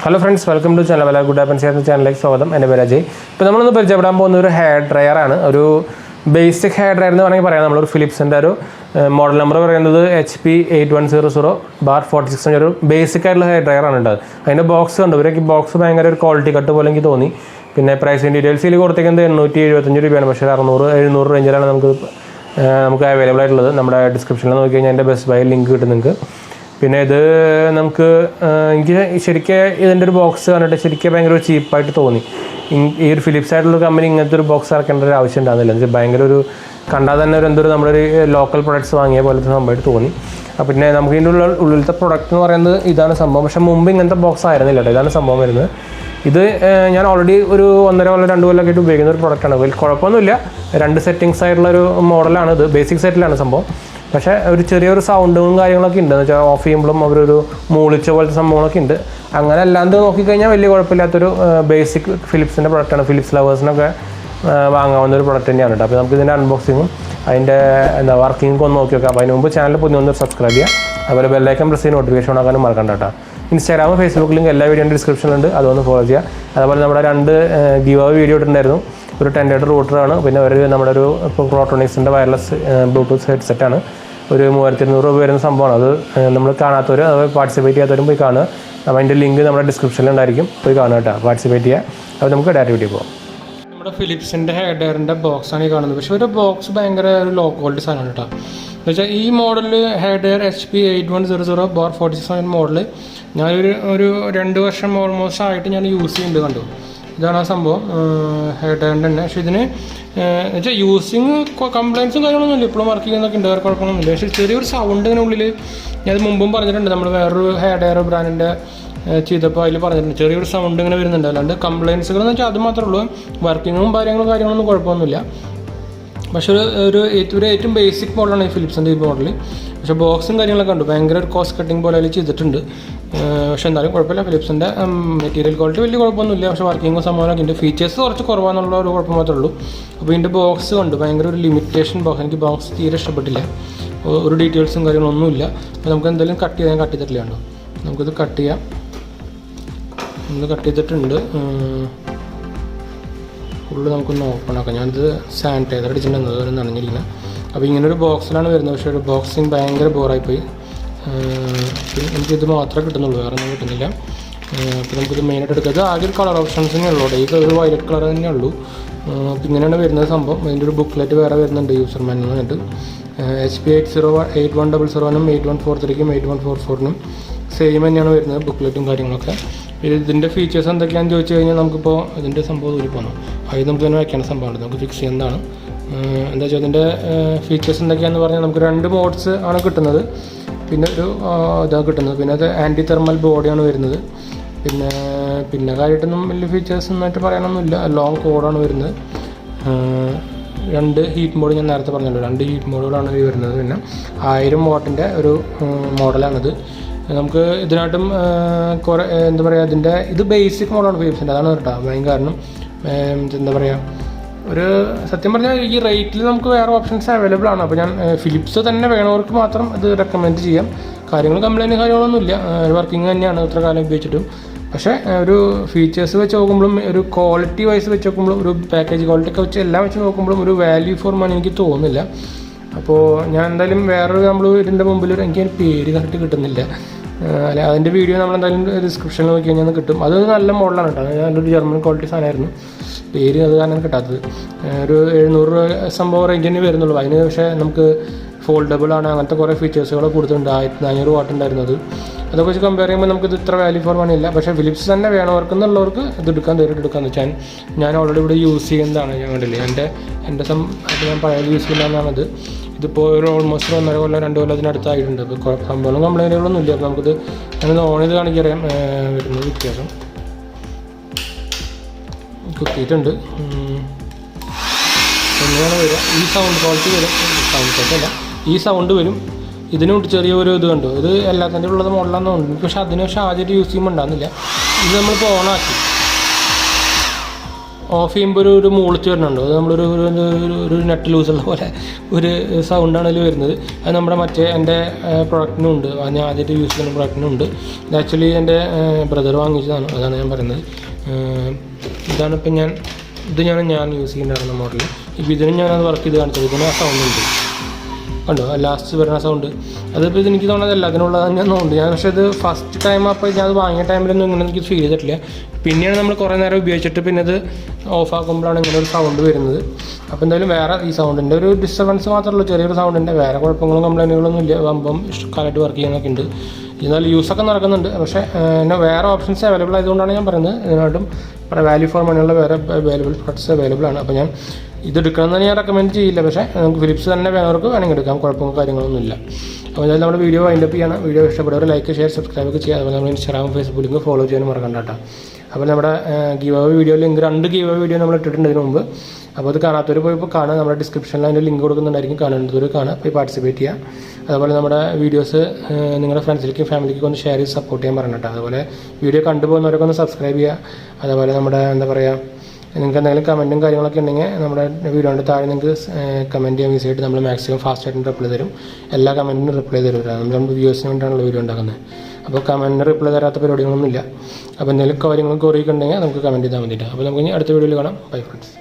Hello friends, welcome to channel 𝙑𝙑𝙬𝙬 channel स्वागതം എൻ്റെ പേര് അജയ്. ഇപ്പോൾ നമ്മൾ ഇന്ന് പരിചയപ്പെടാൻ പോകുന്ന ഒരു ഹെയർ ഡ്രയർ ആണ്. ഒരു ബേസിക് ഹെയർ ഡ്രയർ എന്ന് വേണമെങ്കിൽ പറയാം. നമ്മളൊരു ഫിലിപ്സിൻ്റെ ഒരു മോഡൽ നമ്പർ പറയുന്നത് HP8100/46 ഒരു ബേസിക് ആയിട്ടുള്ള ഹെയർ ഡ്രയർ ആണ് ഉണ്ടായത്. അതിൻ്റെ ബോക്സ് ഉണ്ട്. ഇവരൊക്കെ ബോക്സ് ഭയങ്കര ഒരു ക്വാളിറ്റി കട്ട് പോലെ എനിക്ക് തോന്നി. പിന്നെ പ്രൈസിൻ്റെ ഡീറ്റെയിൽസിൽ കൊടുത്തേക്കുന്നത് 875 രൂപയാണ്. പക്ഷേ 600-700 റേഞ്ചിലാണ് നമുക്ക് അവൈലബിൾ ആയിട്ടുള്ളത്. നമ്മുടെ ഡിസ്ക്രിപ്ഷനിൽ നോക്കി കഴിഞ്ഞാൽ എൻ്റെ ബെസ്റ്റ് ബൈ ലിങ്ക് കിട്ടും നിങ്ങൾക്ക്. പിന്നെ ഇത് നമുക്ക് എനിക്ക് ശരിക്കും ഇതിൻ്റെ ഒരു ബോക്സ് കണ്ടിട്ട് ശരിക്കും ഭയങ്കര ഒരു ചീപ്പായിട്ട് തോന്നി. ഈ ഒരു ഫിലിപ്സ് ആയിട്ടുള്ള കമ്പനി ഇങ്ങനത്തെ ഒരു ബോക്സ് ഇറക്കേണ്ട ഒരു ആവശ്യം ഉണ്ടാകുന്നില്ല. എന്ന് വെച്ചാൽ ഭയങ്കര ഒരു കണ്ടാൽ തന്നെ ഒരു എന്തൊരു നമ്മുടെ ഒരു ലോക്കൽ പ്രൊഡക്ട്സ് വാങ്ങിയ പോലത്തെ സംഭവമായിട്ട് തോന്നി. പിന്നെ നമുക്ക് ഇതിൻ്റെ ഉള്ളിലത്തെ പ്രൊഡക്റ്റ് എന്ന് പറയുന്നത് ഇതാണ് സംഭവം. പക്ഷേ മുമ്പ് ഇങ്ങനത്തെ ബോക്സ് ആയിരുന്നില്ല കേട്ടോ. ഇതാണ് സംഭവം വരുന്നത്. ഇത് ഞാൻ ഓൾറെഡി ഒരു 1.5 കൊല്ലം 2 കൊല്ലമൊക്കെ ആയിട്ട് ഉപയോഗിക്കുന്ന ഒരു പ്രൊഡക്റ്റാണ്. വലിയ കുഴപ്പമൊന്നുമില്ല. 2 സെറ്റിങ്സ് ആയിട്ടുള്ളൊരു മോഡലാണ് ഇത്. ബേസിക് സെറ്റിലാണ് സംഭവം. പക്ഷേ ഒരു ചെറിയൊരു സൗണ്ടും കാര്യങ്ങളൊക്കെ ഉണ്ട്. എന്ന് വെച്ചാൽ ഓഫ് ചെയ്യുമ്പോഴും അവരൊരു മൂളിച്ച പോലത്തെ സംഭവങ്ങളൊക്കെ ഉണ്ട്. അങ്ങനെ അല്ലാണ്ട് നോക്കിക്കഴിഞ്ഞാൽ വലിയ കുഴപ്പമില്ലാത്തൊരു ബേസിക് ഫിലിപ്സിൻ്റെ പ്രൊഡക്റ്റാണ്. ഫിലിപ്സ് ലവേഴ്സിനൊക്കെ വാങ്ങാവുന്ന ഒരു പ്രൊഡക്റ്റ് തന്നെയാണ് കേട്ടോ. അപ്പോൾ നമുക്ക് ഇതിൻ്റെ അൺബോക്സിങ്ങും അതിൻ്റെ വർക്കിങ്ങും ഒന്ന് നോക്കി നോക്കാം. അപ്പോൾ അതിന് മുമ്പ് ചാനൽ പുതിയ ഒന്ന് സബ്സ്ക്രൈബ് ചെയ്യുക. അതുപോലെ ബെല്ലൈക്കൺ പ്രസ് ചെയ്ത് നോട്ടിഫിക്കേഷൻ ആക്കാനും മറക്കണ്ട കേട്ടോ. ഇൻസ്റ്റാഗ്രാമും ഫേസ്ബുക്ക് ലിങ്ക് എല്ലാ വീഡിയോൻ്റെ ഡിസ്ക്രിപ്ഷനിലുണ്ട്. അതൊന്ന് ഫോളോ ചെയ്യുക. അതുപോലെ നമ്മുടെ 2 ഗിവ് അവേ വീഡിയോ ഇട്ടിട്ടുണ്ടായിരുന്നു. ഒരു 10 റൂട്ടറാണ്. പിന്നെ നമ്മുടെ ഒരു പ്രോട്ടോണിക്സിൻ്റെ വയർലെസ് ബ്ലൂടൂത്ത് ഹെഡ്സെറ്റാണ്. ഒരു 3200 രൂപ വരുന്ന സംഭവമാണ്. അത് നമ്മൾ കാണാത്തവർ അത് പാർട്ടിസിപ്പേറ്റ് ചെയ്യാത്തവരും പോയി കാണുക. അപ്പോൾ അതിൻ്റെ ലിങ്ക് നമ്മുടെ ഡിസ്ക്രിപ്ഷനിലുണ്ടായിരിക്കും. പോയി കാണുക കേട്ടോ. പാർട്ടിസിപ്പേറ്റ് ചെയ്യുക. അപ്പോൾ നമുക്ക് ഡയറക്റ്റ് വീഡിയോ പോകാം. നമ്മുടെ ഫിലിപ്സിൻ്റെ ഹെയർ ഡ്രയറിൻ്റെ ബോക്സാണ് ഈ കാണുന്നത്. പക്ഷേ ഒരു ബോക്സ് ഭയങ്കര ഒരു ലോ ക്വാളിറ്റി സാധനമാണ് കേട്ടോ. എന്ന് വെച്ചാൽ ഈ model hair dryer HP8100/46 model ഞാനൊരു 2 വർഷം ഓൾമോസ്റ്റ് ആയിട്ട് ഞാൻ യൂസ് ചെയ്യുന്നുണ്ട് കണ്ടു. ഇതാണ് ആ സംഭവം ഹെയർ ഡ്രയറിൻ്റെ തന്നെ. പക്ഷേ ഇതിന് വെച്ചാൽ യൂസിങ് കംപ്ലയിൻസും കാര്യങ്ങളൊന്നുമില്ല. ഇപ്പോഴും വർക്ക് ചെയ്യുന്നതൊക്കെ ഉണ്ട്. വേറെ കുഴപ്പമൊന്നുമില്ല. പക്ഷേ ചെറിയൊരു സൗണ്ട് ഇങ്ങനെ ഉള്ളിൽ ഞാൻ മുമ്പും പറഞ്ഞിട്ടുണ്ട്. നമ്മൾ വേറൊരു ഹെയർ ഡ്രയർ ബ്രാൻഡിൻ്റെ ചെയ്തപ്പോൾ അതിൽ പറഞ്ഞിട്ടുണ്ട് ചെറിയൊരു സൗണ്ട് ഇങ്ങനെ വരുന്നുണ്ട്. അല്ലാണ്ട് കംപ്ലയിൻസുകളെന്ന് വെച്ചാൽ അത് മാത്രമേ ഉള്ളൂ. വർക്കിങ്ങും കാര്യങ്ങളൊന്നും കുഴപ്പമൊന്നുമില്ല. പക്ഷേ ഒരു ഏറ്റവും ബേസിക് മോഡലാണ് ഈ ഫിലിപ്സിൻ്റെ ഈ മോഡൽ. പക്ഷേ ബോക്സും കാര്യങ്ങളൊക്കെ ഉണ്ട്. ഭയങ്കര ഒരു കോസ്റ്റ് കട്ടിങ് പോലെ അതിൽ ചെയ്തിട്ടുണ്ട്. പക്ഷേ എന്തായാലും കുഴപ്പമില്ല. ഫിലിപ്സിൻ്റെ മെറ്റീരിയൽ ക്വാളിറ്റി വലിയ കുഴപ്പമൊന്നുമില്ല. പക്ഷേ വർക്കിങ്ങും സംഭവമൊക്കെ ഉണ്ട്. ഫീച്ചേഴ്സ് കുറച്ച് കുറവാണെന്നുള്ള ഒരു കുഴപ്പം മാത്രമേ ഉള്ളൂ. അപ്പോൾ ഇതിൻ്റെ ബോക്സ് കൊണ്ട് ഭയങ്കര ഒരു ലിമിറ്റേഷൻ ബോക്സ്. എനിക്ക് ബോക്സ് തീരെ ഇഷ്ടപ്പെട്ടില്ല. ഒരു ഡീറ്റെയിൽസും കാര്യങ്ങളൊന്നുമില്ല. അപ്പോൾ നമുക്ക് എന്തായാലും കട്ട് ചെയ്തിട്ടില്ല കേട്ടോ. നമുക്കിത് കട്ട് ചെയ്യാം. ഒന്ന് കട്ട് ചെയ്തിട്ടുണ്ട്. ഫുള്ള് നമുക്കൊന്ന് ഓപ്പൺ ആക്കാം. ഞാനിത് സാനിറ്റൈസർ അടിച്ചിട്ടുണ്ടെന്നത് ഒരു നനഞ്ഞിരിക്കുന്നത്. അപ്പോൾ ഇങ്ങനൊരു ബോക്സിലാണ് വരുന്നത്. പക്ഷേ ഒരു ബോക്സിങ് ഭയങ്കര ബോറായിപ്പോയി. എനിക്കിത് മാത്രമേ കിട്ടുന്നുള്ളൂ, വേറെ ഒന്നും കിട്ടുന്നില്ല. അപ്പോൾ നമുക്കിത് മെയിനായിട്ട് എടുക്കുന്നത് ആകെ ഒരു കളർ ഓപ്ഷൻസ് തന്നെ ഉള്ളൂ. ഈ ഒരു വയലറ്റ് കളർ തന്നെ ഉള്ളൂ. അപ്പോൾ ഇങ്ങനെയാണ് വരുന്നത് സംഭവം. അതിൻ്റെ ഒരു ബുക്ക്ലെറ്റ് വേറെ വരുന്നുണ്ട് യൂസർ മാനുവൽ എന്നിട്ട്. HP8100-8143നും 8143നും സെയിം തന്നെയാണ് വരുന്നത് ബുക്ക്ലെറ്റും കാര്യങ്ങളൊക്കെ. ഇതിൻ്റെ ഫീച്ചേഴ്സ് എന്തൊക്കെയാണെന്ന് ചോദിച്ചു കഴിഞ്ഞാൽ നമുക്കിപ്പോൾ ഇതിൻ്റെ സംഭവം ഊരി പോകണം. അതിൽ നമുക്ക് തന്നെ വയ്ക്കേണ്ട സംഭവമാണ്. നമുക്ക് ഫിക്സ് ചെയ്യുന്നതാണ്. എന്താ വെച്ചാൽ ഇതിൻ്റെ ഫീച്ചേഴ്സ് എന്തൊക്കെയാണെന്ന് പറഞ്ഞാൽ നമുക്ക് 2 മോഡ്സ് ആണ് കിട്ടുന്നത്. പിന്നെ ഒരു ഇതാണ് കിട്ടുന്നത്. പിന്നെ അത് ആൻറ്റി തെർമൽ ബോഡിയാണ് വരുന്നത്. പിന്നെ കാര്യമായിട്ടൊന്നും വലിയ ഫീച്ചേഴ്സ് ഒന്നായിട്ട് പറയാനൊന്നുമില്ല. ലോങ് കോഡാണ് വരുന്നത്. 2 ഹീറ്റ് മോഡ് ഞാൻ നേരത്തെ പറഞ്ഞല്ലോ. 2 ഹീറ്റ് മോഡുകളാണ് ഇത് വരുന്നത്. പിന്നെ 1000 വാട്ടിൻ്റെ ഒരു മോഡലാണിത്. നമുക്ക് ഇതിനായിട്ടും കുറേ എന്താ പറയുക, ഇത് ബേസിക് മോഡലാണ് ഫിലിപ്സിൻ്റെ. അതാണ് കേട്ടോ ഭയം. കാരണം എന്താ പറയുക, ഒരു സത്യം പറഞ്ഞാൽ ഈ റേറ്റിൽ നമുക്ക് വേറെ ഓപ്ഷൻസ് അവൈലബിൾ ആണ്. അപ്പോൾ ഞാൻ ഫിലിപ്സ് തന്നെ വേണവർക്ക് മാത്രം ഇത് റെക്കമെൻഡ് ചെയ്യാം. കാര്യങ്ങളൊന്നുമില്ല. വർക്കിംഗ് തന്നെയാണ് ഇത്ര കാലം ഉപയോഗിച്ചിട്ടും. പക്ഷേ ഒരു ഫീച്ചേഴ്സ് വെച്ച് നോക്കുമ്പോഴും ഒരു ക്വാളിറ്റി വൈസ് വെച്ച് നോക്കുമ്പോഴും ഒരു പാക്കേജ് ക്വാളിറ്റി ഒക്കെ വെച്ച് എല്ലാം വെച്ച് നോക്കുമ്പോഴും ഒരു വാല്യൂ ഫോർ മണി എനിക്ക് തോന്നുന്നില്ല. അപ്പോൾ ഞാൻ എന്തായാലും നമ്മൾ ഇതിൻ്റെ മുമ്പിൽ എനിക്ക് പേര് കറക്റ്റ് കിട്ടുന്നില്ല. അല്ല, അതിൻ്റെ വീഡിയോ നമ്മളെന്തായാലും ഡിസ്ക്രിപ്ഷനിൽ നോക്കി കഴിഞ്ഞാൽ കിട്ടും. അത് നല്ല മോഡലാണ് കേട്ടോ. നല്ലൊരു ജർമ്മൻ ക്വാളിറ്റി സാധനമായിരുന്നു. പേര് അത് കാരണം കിട്ടാത്തത്. ഒരു 700 രൂപ സംഭവം റേഞ്ചിന് വരുന്നുള്ളൂ. അതിന് പക്ഷേ നമുക്ക് ഫോൾഡബിൾ ആണ്, അങ്ങനത്തെ കുറേ ഫീച്ചേഴ്സുകൾ കൊടുത്തിട്ടുണ്ട്. 1400 വാട്ട് ഉണ്ടായിരുന്നത്. അതൊക്കെ വെച്ച് കമ്പയർ ചെയ്യുമ്പോൾ നമുക്കിത് ഇത്ര വാല്യൂ ഫോർ മണി ഇല്ല. പക്ഷേ ഫിലിപ്സ് തന്നെ വേണവർക്കെന്നുള്ളവർക്ക് ഇത് നേരിട്ട് എടുക്കാമെന്ന് വെച്ചാൽ ഞാൻ ഓൾറെഡി ഇവിടെ യൂസ് ചെയ്യുന്നതാണ്. ഞാൻ കണ്ടില്ലേ എൻ്റെ ഞാൻ പഴയത് യൂസ് ചെയ്യുന്നതാണത്. ഇതിപ്പോൾ ഒരു ഓൾമോസ്റ്റ് 1.5 കൊല്ലം 2 കൊല്ലം അതിനടുത്തായിട്ടുണ്ട്. ഇപ്പോൾ സംഭവം കംപ്ലൈൻറ്റുകളൊന്നും ഇല്ല. അപ്പോൾ നമുക്കിത് ഞാനത് ഓൺ ചെയ്ത് കാണിക്കറിയാം വരുന്നത് വ്യത്യാസം. കുത്തിയിട്ടുണ്ട്. എങ്ങനെയാണ് വരിക, ഈ സൗണ്ട് ക്വാളിറ്റി വരും. സൗണ്ട് ക്വാളിറ്റി അല്ല, ഈ സൗണ്ട് വരും. ഇതിനും ചെറിയൊരു ഇത് കണ്ടു. ഇത് എല്ലാത്തിൻ്റെ ഉള്ളത് മോഡലാണെന്ന് തോന്നുന്നു. പക്ഷെ അതിന് ആദ്യമായിട്ട് യൂസ് ചെയ്യുമ്പോൾ ഉണ്ടാകുന്നില്ല. ഇത് നമ്മളിപ്പോൾ ഓഫ് ചെയ്യുമ്പോൾ ഒരു മൂളിച്ച് വരുന്നുണ്ട്. അത് നമ്മളൊരു ഒരു നെറ്റ് ലൂസുള്ള പോലെ ഒരു സൗണ്ടാണ് അതിൽ വരുന്നത്. അത് നമ്മുടെ മറ്റേ എൻ്റെ പ്രൊഡക്റ്റിനും ഉണ്ട്, ഞാൻ ആദ്യമായിട്ട് യൂസ് ചെയ്യുന്ന പ്രൊഡക്റ്റിനും ഉണ്ട്. ഇത് ആക്ച്വലി എൻ്റെ ബ്രദർ വാങ്ങിച്ചതാണ്, അതാണ് ഞാൻ പറയുന്നത്. ഇതാണ് ഇപ്പം ഞാൻ യൂസ് ചെയ്യുന്നുണ്ടായിരുന്ന മോഡൽ. ഇപ്പോൾ ഇതിനും ഞാനത് വർക്ക് ചെയ്ത് കാണിച്ചത്. ഇതിന് ആ സൗണ്ട് ഉണ്ട് കണ്ടോ, ലാസ്റ്റ് വരുന്ന സൗണ്ട്. അതിപ്പോൾ ഇതെനിക്ക് തോന്നുന്നത് എല്ലാത്തിനുള്ളത് ഞാൻ തോന്നുന്നുണ്ട്. ഞാൻ പക്ഷേ ഇത് ഫസ്റ്റ് ടൈം അപ്പോൾ ഞാൻ അത് വാങ്ങിയ ടൈമിലൊന്നും ഇങ്ങനെ എനിക്ക് ഫീൽ ചെയ്തിട്ടില്ല. പിന്നെയാണ് നമ്മൾ കുറേ നേരം ഉപയോഗിച്ചിട്ട് പിന്നെ ഇത് ഓഫാക്കുമ്പോഴാണ് ഇങ്ങനെ ഒരു സൗണ്ട് വരുന്നത്. അപ്പോൾ എന്തായാലും വേറെ ഈ സൗണ്ടിൻ്റെ ഒരു ഡിസ്റ്റർബൻസ് മാത്രമേ ഉള്ളൂ, ചെറിയൊരു സൗണ്ടിൻ്റെ. വേറെ കുഴപ്പങ്ങളും കംപ്ലൈൻറ്റുകളൊന്നും ഇല്ല. വമ്പം ഇഷ്ടക്കാലമായിട്ട് വർക്ക് ചെയ്യാനൊക്കെ ഉണ്ട്. എന്നാൽ യൂസൊക്കെ നടക്കുന്നുണ്ട്. പക്ഷേ പിന്നെ വേറെ ഓപ്ഷൻസ് അവൈലബിൾ ആയതുകൊണ്ടാണ് ഞാൻ പറയുന്നത്. ഇതിനായിട്ടും വാല്യൂ ഫോർ മണിയുള്ള വേറെ അവൈലബിൾ പ്രൊഡക്ട്സ് അവൈലബിൾ ആണ്. അപ്പോൾ ഞാൻ ഇതെടുക്കണമെന്ന് ഞാൻ റെക്കമെൻഡ് ചെയ്യില്ല. പക്ഷേ നമുക്ക് ഫിലിപ്സ് തന്നെ വേണവർക്ക് വേണമെങ്കിൽ എടുക്കാം, കുഴപ്പമോ കാര്യങ്ങളൊന്നുമില്ല. അപ്പോൾ എന്തായാലും നമ്മുടെ വീഡിയോ വൈൻഡപ്പ് ചെയ്യണം. വീഡിയോ ഇഷ്ടപ്പെട്ടവർ ലൈക്ക്, ഷെയർ, സബ്സ്ക്രൈബ് ഒക്കെ ചെയ്യുക. അതുപോലെ നമ്മൾ ഇൻസ്റ്റാഗ്രാം, ഫേസ്ബുക്ക് ലിങ്ക് ഫോളോ ചെയ്യാനും മറക്കണ്ട കേട്ടോ. അപ്പോൾ നമ്മുടെ give away video link 2 give away video നമ്മൾ ഇട്ടിട്ടുണ്ട് ഇതിന് മുമ്പ്. അപ്പോൾ അത് കാണാത്തവർ പോയപ്പോൾ കാണുക. നമ്മുടെ ഡിസ്ക്രിപ്ഷനിൽ അതിൻ്റെ ലിങ്ക് കൊടുക്കുന്നുണ്ടായിരിക്കും, കാണേണ്ടവർ കാണുക, പോയി പാർട്ടിസിപ്പേറ്റ് ചെയ്യുക. അതുപോലെ നമ്മുടെ വീഡിയോസ് നിങ്ങളുടെ ഫ്രണ്ട്സിലേക്കും ഫാമിലിക്കും ഒന്ന് ഷെയർ ചെയ്ത് സപ്പോർട്ട് ചെയ്യാൻ പറഞ്ഞിട്ട്. അതുപോലെ വീഡിയോ കണ്ടുപോകുന്നവരൊക്കെ ഒന്ന് സബ്സ്ക്രൈബ് ചെയ്യുക. അതുപോലെ നമ്മുടെ എന്താ പറയുക, നിങ്ങൾക്ക് എന്തെങ്കിലും കമൻറ്റും കാര്യങ്ങളൊക്കെ ഉണ്ടെങ്കിൽ നമ്മുടെ വീഡിയോൻ്റെ താഴെ നിങ്ങൾക്ക് കമൻറ്റ് ചെയ്യാൻ ഈസിയായിട്ട് നമ്മൾ മാക്സിമം ഫാസ്റ്റായിട്ട് റിപ്ലൈ തരും. എല്ലാ കമൻറ്റിനും റിപ്ലൈ തരും. നമ്മൾ വ്യൂവേഴ്സിന് വേണ്ടിയാണല്ലോ വീഡിയോ ഉണ്ടാക്കുന്നത്. അപ്പോൾ കമൻറ്റിന് റിപ്ലൈ തരാത്ത പരിപാടികളൊന്നും ഇല്ല. അപ്പോൾ എന്തെങ്കിലും കാര്യങ്ങളും കുറയൊക്കെ ഉണ്ടെങ്കിൽ നമുക്ക് കമൻറ്റ് ചെയ്താൽ മതിയിട്ട്. അപ്പോൾ നമുക്ക് ഇനി അടുത്ത വീഡിയോയിൽ കാണാം. Bye friends.